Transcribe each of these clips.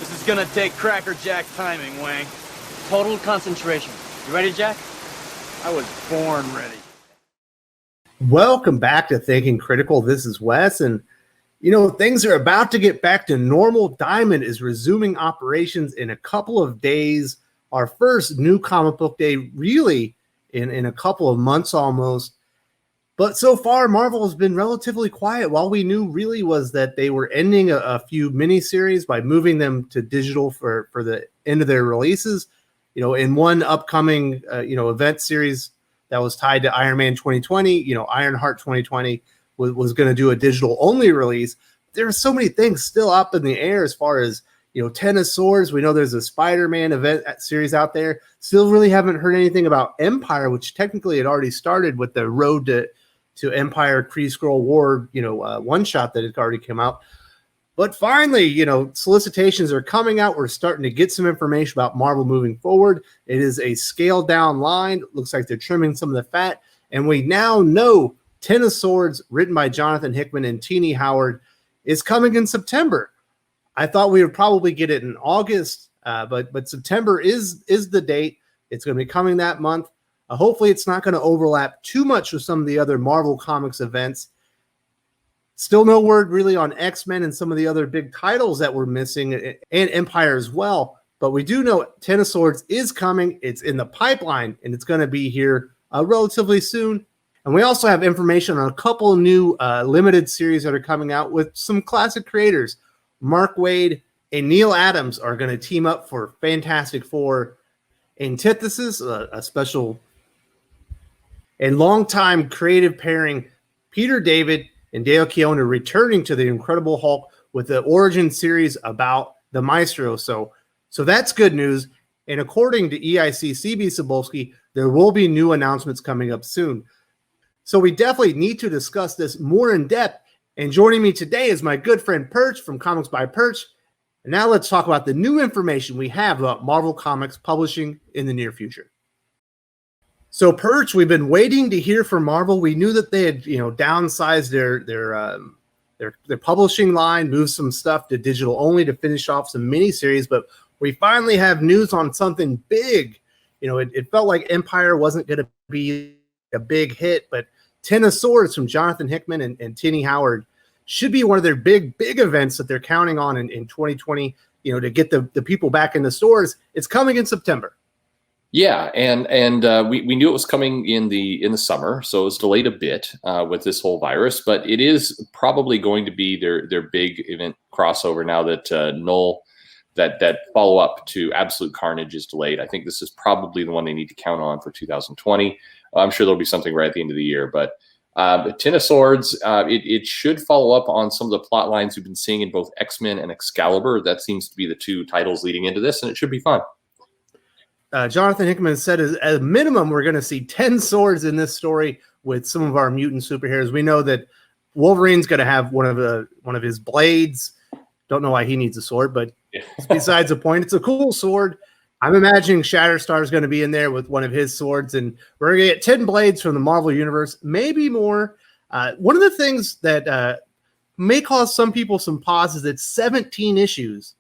This is gonna take crackerjack timing, Wang. Total concentration. You ready, Jack? I was born ready. Welcome back to Thinking Critical. This is Wes, and things are about to get back to normal. Diamond is resuming operations in a couple of days. Our first new comic book day, really, in a couple of months almost. But so far, Marvel has been relatively quiet. All we knew really was that they were ending a few miniseries by moving them to digital for the end of their releases. In one upcoming, event series that was tied to Iron Man 2020, Ironheart 2020 was going to do a digital-only release. There are so many things still up in the air as far as, Ten of Swords. We know there's a Spider-Man event series out there. Still really haven't heard anything about Empire, which technically had already started with the Road to Empire Kree-Skrull War, one-shot that had already come out. But finally, solicitations are coming out. We're starting to get some information about Marvel moving forward. It is a scaled-down line. Looks like they're trimming some of the fat. And we now know Ten of Swords, written by Jonathan Hickman and Tini Howard, is coming in September. I thought we would probably get it in August, but September is the date. It's going to be coming that month. Hopefully, it's not going to overlap too much with some of the other Marvel Comics events. Still no word really on X-Men and some of the other big titles that we're missing, and Empire as well. But we do know Ten of Swords is coming. It's in the pipeline, and it's going to be here relatively soon. And we also have information on a couple of new limited series that are coming out with some classic creators. Mark Waid and Neil Adams are going to team up for Fantastic Four Antithesis, a special and longtime creative pairing. Peter David and Dale Keown returning to the Incredible Hulk with the origin series about the Maestro. So that's good news. And according to EIC CB Cebulski, there will be new announcements coming up soon. So we definitely need to discuss this more in depth. And joining me today is my good friend Perch from Comics by Perch. And now let's talk about the new information we have about Marvel Comics publishing in the near future. So Perch, we've been waiting to hear from Marvel. We knew that they had, downsized their publishing line, moved some stuff to digital only to finish off some miniseries, but we finally have news on something big. It felt like Empire wasn't going to be a big hit, but Ten of Swords from Jonathan Hickman and Tini Howard should be one of their big events that they're counting on in 2020, to get the people back in the stores. It's coming in September. Yeah, and we knew it was coming in the summer, so it was delayed a bit with this whole virus, but it is probably going to be their big event crossover now that Null, that follow up to Absolute Carnage is delayed. I think this is probably the one they need to count on for 2020. I'm sure there'll be something right at the end of the year, but Ten of Swords, it should follow up on some of the plot lines we've been seeing in both X-Men and Excalibur. That seems to be the two titles leading into this, and it should be fun. Jonathan Hickman said at a minimum, we're going to see 10 swords in this story with some of our mutant superheroes. We know that Wolverine's going to have one of his blades. Don't know why he needs a sword, but besides the point, it's a cool sword. I'm imagining Shatterstar is going to be in there with one of his swords, and we're going to get 10 blades from the Marvel Universe, maybe more. One of the things that may cause some people some pause is it's 17 issues,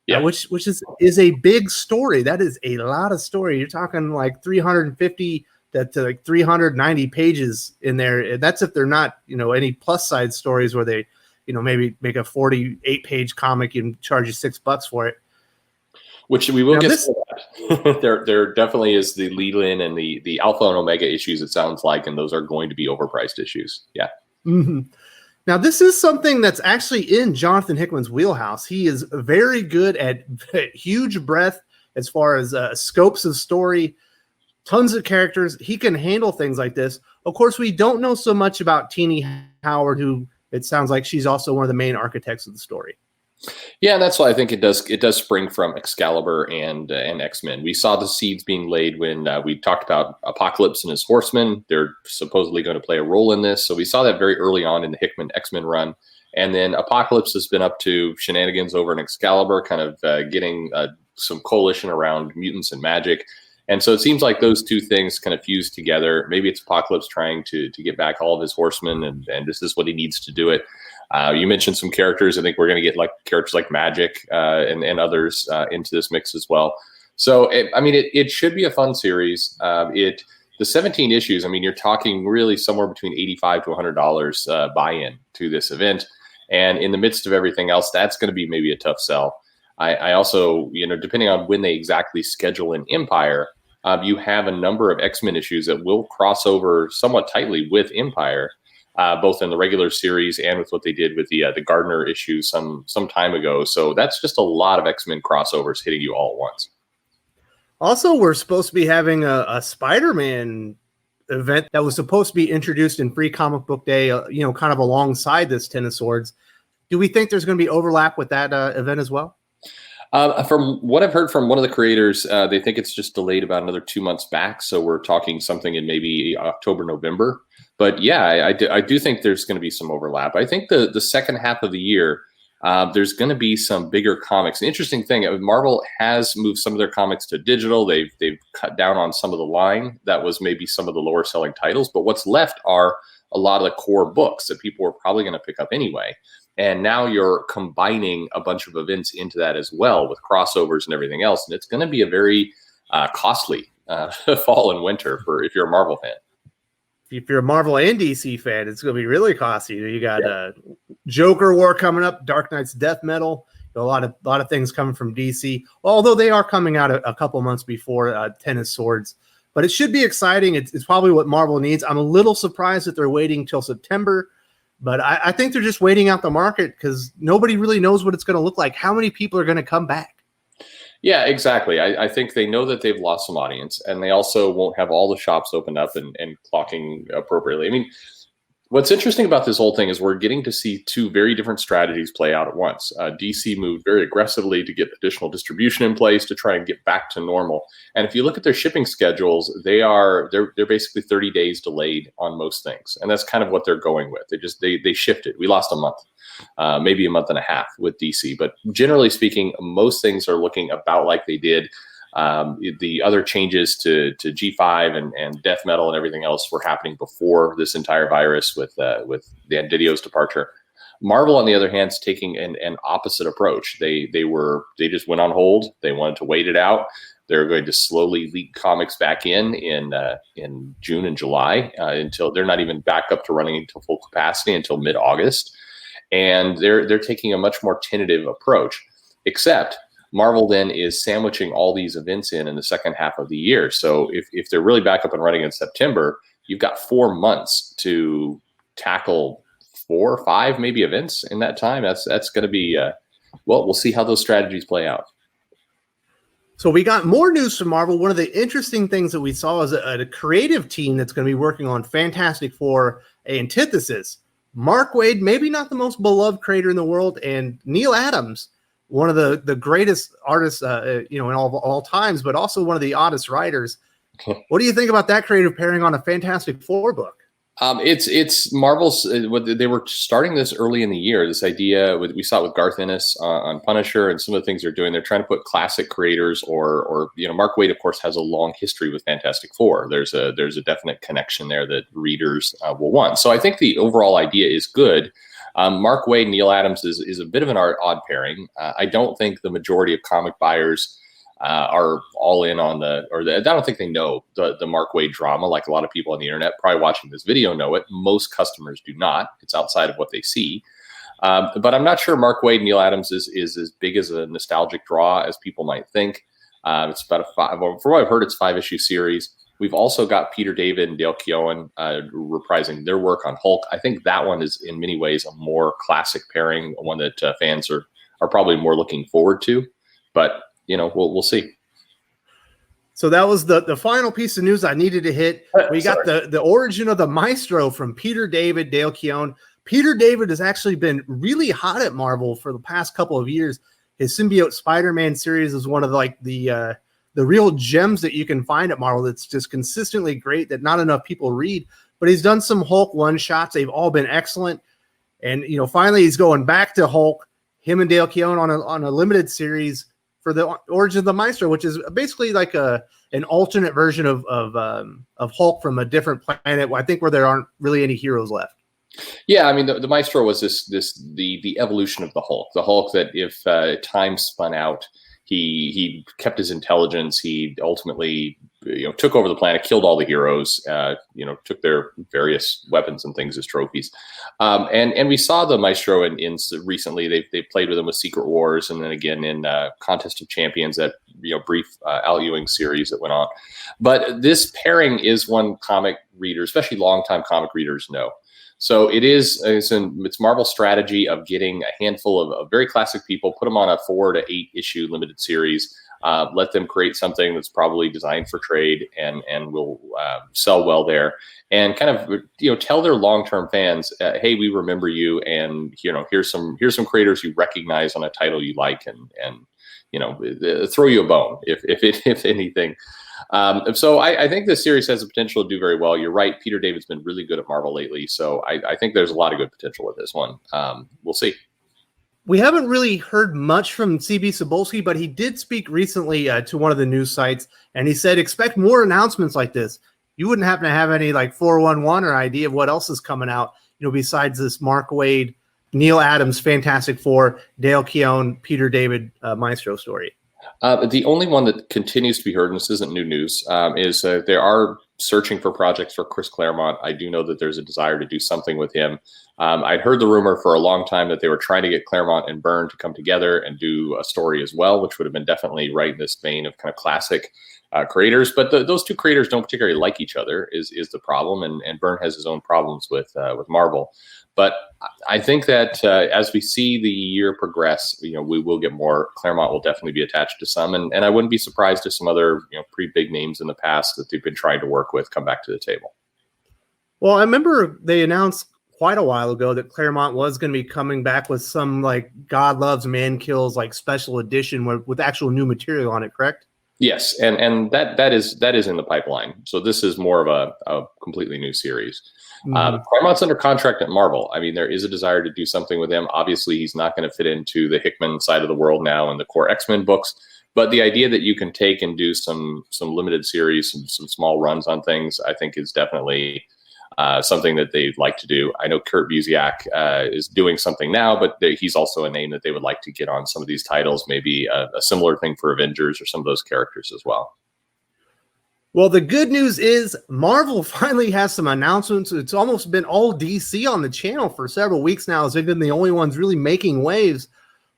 which is a big story. That is a lot of story. You're talking like 350 to like 390 pages in there. That's if they're not, any plus side stories where they, maybe make a 48-page comic and charge you $6 for it. Which we will get to that. There definitely is the lead-in and the Alpha and Omega issues, it sounds like, and those are going to be overpriced issues. Yeah. Mm-hmm. Now, this is something that's actually in Jonathan Hickman's wheelhouse. He is very good at huge breadth as far as scopes of story, tons of characters. He can handle things like this. Of course, we don't know so much about Tini Howard, who it sounds like she's also one of the main architects of the story. Yeah, that's why I think it does spring from Excalibur and X-Men. We saw the seeds being laid when we talked about Apocalypse and his Horsemen. They're supposedly going to play a role in this. So we saw that very early on in the Hickman X-Men run. And then Apocalypse has been up to shenanigans over in Excalibur, kind of getting some coalition around mutants and magic. And so it seems like those two things kind of fuse together. Maybe it's Apocalypse trying to get back all of his horsemen, and this is what he needs to do it. You mentioned some characters. I think we're going to get like characters like Magic and others into this mix as well. So, it should be a fun series. The 17 issues, I mean, you're talking really somewhere between $85 to $100 buy-in to this event. And in the midst of everything else, that's going to be maybe a tough sell. I also, depending on when they exactly schedule in Empire, you have a number of X-Men issues that will cross over somewhat tightly with Empire, both in the regular series and with what they did with the Gardner issue some time ago. So that's just a lot of X-Men crossovers hitting you all at once. Also, we're supposed to be having a Spider-Man event that was supposed to be introduced in Free Comic Book Day, kind of alongside this Ten of Swords. Do we think there's going to be overlap with that event as well? From what I've heard from one of the creators, they think it's just delayed about another 2 months back. So we're talking something in maybe October, November. But yeah, I do think there's going to be some overlap. I think the second half of the year, there's going to be some bigger comics. The interesting thing, Marvel has moved some of their comics to digital. They've cut down on some of the line that was maybe some of the lower selling titles. But what's left are a lot of the core books that people are probably going to pick up anyway. And now you're combining a bunch of events into that as well with crossovers and everything else. And it's going to be a very costly fall and winter if you're a Marvel fan. If you're a Marvel and DC fan, it's going to be really costly. You got Joker War coming up, Dark Knight's Death Metal, a lot of things coming from DC. Although they are coming out a couple months before Ten of Swords, but it should be exciting. It's probably what Marvel needs. I'm a little surprised that they're waiting till September, but I think they're just waiting out the market because nobody really knows what it's going to look like. How many people are going to come back? Yeah, exactly. I think they know that they've lost some audience, and they also won't have all the shops opened up and clocking appropriately. I mean, what's interesting about this whole thing is we're getting to see two very different strategies play out at once. DC moved very aggressively to get additional distribution in place to try and get back to normal. And if you look at their shipping schedules, they're basically 30 days delayed on most things, and that's kind of what they're going with. They shifted. We lost a month. Maybe a month and a half with DC. But generally speaking, most things are looking about like they did. The other changes to G5 and Death Metal and everything else were happening before this entire virus with the Andidio's departure. Marvel, on the other hand, is taking an opposite approach. They just went on hold. They wanted to wait it out. They're going to slowly leak comics back in June and July until they're not even back up to running until full capacity until mid-August. And they're taking a much more tentative approach, except Marvel then is sandwiching all these events in the second half of the year. So if they're really back up and running in September, you've got 4 months to tackle 4 or 5 maybe events in that time. That's going to be, we'll see how those strategies play out. So we got more news from Marvel. One of the interesting things that we saw is a creative team that's going to be working on Fantastic Four Antithesis. Mark Waid, maybe not the most beloved creator in the world, and Neil Adams, one of the greatest artists, in all times, but also one of the oddest writers. What do you think about that creative pairing on a Fantastic Four book? It's Marvel's. They were starting this early in the year. This idea we saw it with Garth Ennis on Punisher, and some of the things they're doing. They're trying to put classic creators, or Mark Waid, of course, has a long history with Fantastic Four. There's a definite connection there that readers will want. So I think the overall idea is good. Mark Waid and Neil Adams is a bit of an odd pairing. I don't think the majority of comic buyers are all in on I don't think they know the Mark Waid drama like a lot of people on the internet probably watching this video know it. Most customers do not. It's outside of what they see. But I'm not sure Mark Waid and Neil Adams is as big as a nostalgic draw as people might think. It's about from what I've heard, it's 5-issue series. We've also got Peter David and Dale Keown reprising their work on Hulk. I think that one is in many ways a more classic pairing, one that fans are probably more looking forward to. But we'll see. So that was the final piece of news I needed to hit. We got the origin of the Maestro from Peter David, Dale Keown. Peter David has actually been really hot at Marvel for the past couple of years. His Symbiote Spider-Man series is one of the real gems that you can find at Marvel that's just consistently great that not enough people read. But he's done some Hulk one-shots. They've all been excellent. And, finally he's going back to Hulk, him and Dale Keown on a limited series for the origin of the Maestro, which is basically like an alternate version of Hulk from a different planet. I think where there aren't really any heroes left. Yeah, I mean, the Maestro was the evolution of the Hulk. The Hulk that if time spun out, he kept his intelligence. He ultimately took over the planet, killed all the heroes. Took their various weapons and things as trophies. And we saw the Maestro in recently. They played with him with Secret Wars, and then again in Contest of Champions, that brief Al Ewing series that went on. But this pairing is one comic readers, especially longtime comic readers, know. So it's Marvel's strategy of getting a handful of very classic people, put them on a 4 to 8 issue limited series, let them create something that's probably designed for trade and will sell well there, and kind of tell their long-term fans, hey, we remember you, and here's some creators you recognize on a title you like, and throw you a bone if anything. So I think this series has the potential to do very well. You're right. Peter David's been really good at Marvel lately. So I think there's a lot of good potential with this one. We'll see. We haven't really heard much from CB Cebulski, but he did speak recently to one of the news sites, and he said, expect more announcements like this. You wouldn't happen to have any like 411 or idea of what else is coming out, besides this Mark Waid, Neil Adams, Fantastic Four, Dale Keown, Peter David Maestro story. The only one that continues to be heard, and this isn't new news, is they are searching for projects for Chris Claremont. I do know that there's a desire to do something with him. I'd heard the rumor for a long time that they were trying to get Claremont and Byrne to come together and do a story as well, which would have been definitely right in this vein of kind of classic creators. But those two creators don't particularly like each other is the problem, and Byrne has his own problems with Marvel. But I think that as we see the year progress, we will get more. Claremont will definitely be attached to some, and I wouldn't be surprised if some other pretty big names in the past that they've been trying to work with come back to the table. Well, I remember they announced quite a while ago that Claremont was going to be coming back with some like God Loves Man Kills like special edition with actual new material on it, correct? Yes, and that is in the pipeline. So this is more of a completely new series. Claremont's under contract at Marvel. I mean, there is a desire to do something with him. Obviously, he's not going to fit into the Hickman side of the world now and the core X-Men books. But the idea that you can take and do some limited series, some small runs on things, I think is definitely something that they'd like to do. I know Kurt Busiek is doing something now, but he's also a name that they would like to get on some of these titles, maybe a similar thing for Avengers or some of those characters as well. Well, the good news is Marvel finally has some announcements. It's almost been all DC on the channel for several weeks now, as they've been the only ones really making waves.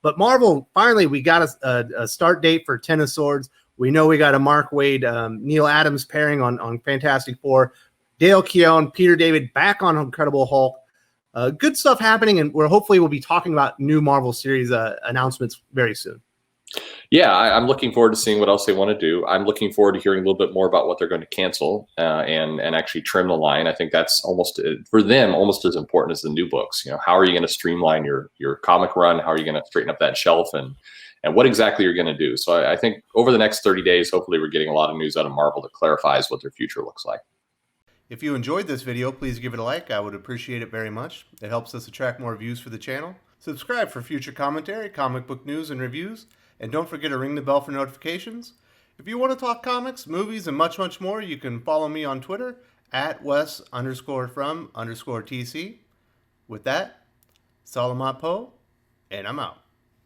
But Marvel, finally, we got a start date for Ten of Swords. We know we got a Mark Waid, Neil Adams pairing on Fantastic Four. Dale Keown, Peter David back on Incredible Hulk. Good stuff happening, and we'll be talking about new Marvel series announcements very soon. Yeah, I'm looking forward to seeing what else they want to do. I'm looking forward to hearing a little bit more about what they're going to cancel and actually trim the line. I think that's almost for them almost as important as the new books. How are you going to streamline your comic run? How are you going to straighten up that shelf and what exactly you're going to do? So I think over the next 30 days, hopefully we're getting a lot of news out of Marvel that clarifies what their future looks like. If you enjoyed this video, please give it a like. I would appreciate it very much. It helps us attract more views for the channel. Subscribe for future commentary, comic book news, and reviews. And don't forget to ring the bell for notifications. If you want to talk comics, movies, and much, much more, you can follow me on Twitter at Wes_from_TC. With that, Salamat Po, and I'm out.